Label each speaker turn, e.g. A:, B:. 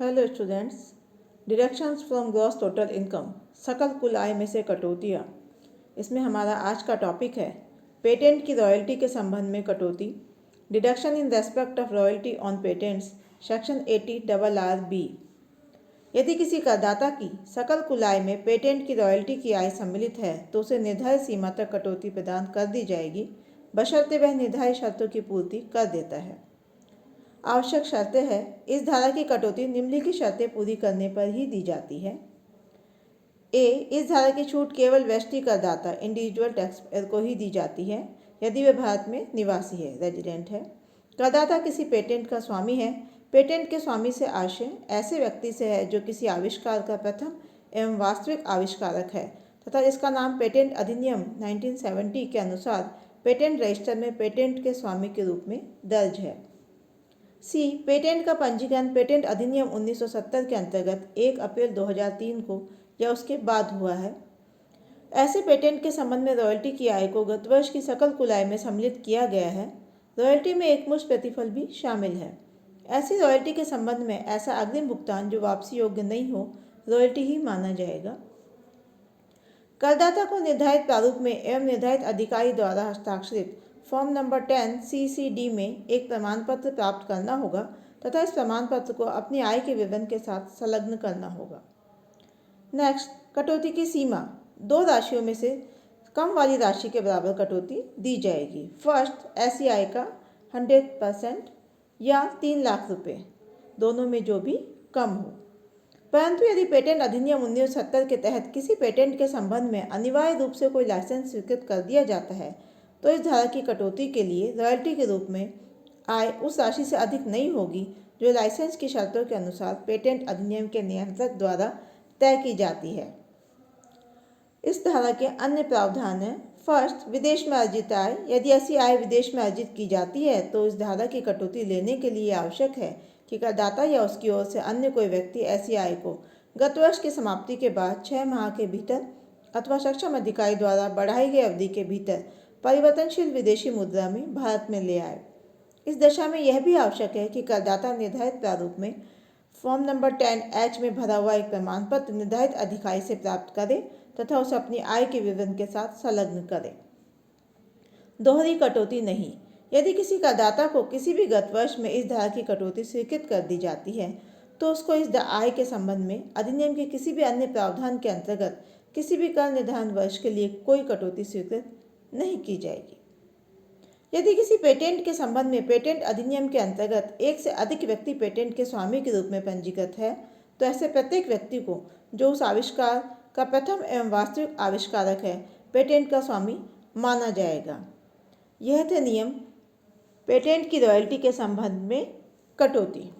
A: Hello students. Deductions from gross total income, सकल कुल आय में से कटौतियाँ। इसमें हमारा आज का टॉपिक है पेटेंट की रॉयल्टी के संबंध में कटौती। Deduction in respect of royalty on patents, section 80RRB। यदि किसी करदाता की सकल कुल आय में पेटेंट की रॉयल्टी की आय सम्मिलित है तो उसे निर्धारित सीमा तक कटौती प्रदान कर दी जाएगी, बशर्ते वह निर्धारित शर्तों की पूर्ति कर देता है। आवश्यक शर्तें हैं। इस धारा की कटौती निम्नलिखित शर्तें पूरी करने पर ही दी जाती है। ए, इस धारा की छूट केवल व्यष्टि करदाता इंडिविजुअल टैक्स पेयर को ही दी जाती है यदि वह भारत में निवासी है, रेजिडेंट है। करदाता किसी पेटेंट का स्वामी है। पेटेंट के स्वामी से आशय ऐसे व्यक्ति से है जो किसी आविष्कार का प्रथम एवं वास्तविक आविष्कारक है तथा इसका नाम पेटेंट अधिनियम 1970 के अनुसार पेटेंट रजिस्टर में पेटेंट के स्वामी के रूप में दर्ज है। सी, पेटेंट का पंजीकरण पेटेंट अधिनियम 1970 के अंतर्गत 1 अप्रैल 2003 को या उसके बाद हुआ है। ऐसे पेटेंट के संबंध में रॉयल्टी की आय को गत वर्ष की सकल कुल आय में सम्मिलित किया गया है। रॉयल्टी में एकमुश्त प्रतिफल भी शामिल है। ऐसी रॉयल्टी के संबंध में ऐसा अग्रिम भुगतान जो वापसी योग्य नहीं हो, रॉयल्टी ही माना जाएगा। करदाता को निर्धारित प्रारूप में एवं निर्धारित अधिकारी द्वारा हस्ताक्षरित फॉर्म नंबर 10 CCD में एक प्रमाण पत्र प्राप्त करना होगा तथा इस प्रमाण पत्र को अपनी आय के विवरण के साथ संलग्न करना होगा। नेक्स्ट, कटौती की सीमा। दो राशियों में से कम वाली राशि के बराबर कटौती दी जाएगी। फर्स्ट, ऐसी आय का 100% या 3 लाख रुपये, दोनों में जो भी कम हो। परंतु यदि पेटेंट अधिनियम 1970 के तहत किसी पेटेंट के संबंध में अनिवार्य रूप से कोई लाइसेंस स्वीकृत कर दिया जाता है तो इस धारा की कटौती के लिए रॉयल्टी के रूप में आय उस राशि से अधिक नहीं होगी जो लाइसेंस की शर्तों के अनुसार पेटेंट अधिनियम के नियंत्रक द्वारा तय की जाती है। इस धारा के अन्य प्रावधान हैं। फर्स्ट, विदेश में अर्जित आय। यदि ऐसी आय विदेश में अर्जित की जाती है तो इस धारा की कटौती लेने के लिए आवश्यक है कि करदाता या उसकी ओर से अन्य कोई व्यक्ति ऐसी आय को गत वर्ष की समाप्ति के बाद 6 माह के भीतर अथवा सक्षम अधिकारी द्वारा बढ़ाई गई अवधि के भीतर परिवर्तनशील विदेशी मुद्रा में भारत में ले आए। इस दशा में यह भी आवश्यक है कि करदाता निर्धारित प्रारूप में फॉर्म नंबर 10H में भरा हुआ एक प्रमाण पत्र निर्धारित अधिकारी से प्राप्त करे तथा उसे अपनी आय के विवरण के साथ संलग्न करे। दोहरी कटौती नहीं। यदि किसी करदाता को किसी भी गत वर्ष में इस धारा की कटौती स्वीकृत कर दी जाती है तो उसको इस आय के संबंध में अधिनियम के किसी भी अन्य प्रावधान के अंतर्गत किसी भी कर निर्धारण वर्ष के लिए कोई कटौती स्वीकृत नहीं की जाएगी। यदि किसी पेटेंट के संबंध में पेटेंट अधिनियम के अंतर्गत एक से अधिक व्यक्ति पेटेंट के स्वामी के रूप में पंजीकृत है तो ऐसे प्रत्येक व्यक्ति को जो उस आविष्कार का प्रथम एवं वास्तविक आविष्कारक है पेटेंट का स्वामी माना जाएगा। यह थे नियम पेटेंट की रॉयल्टी के संबंध में कटौती।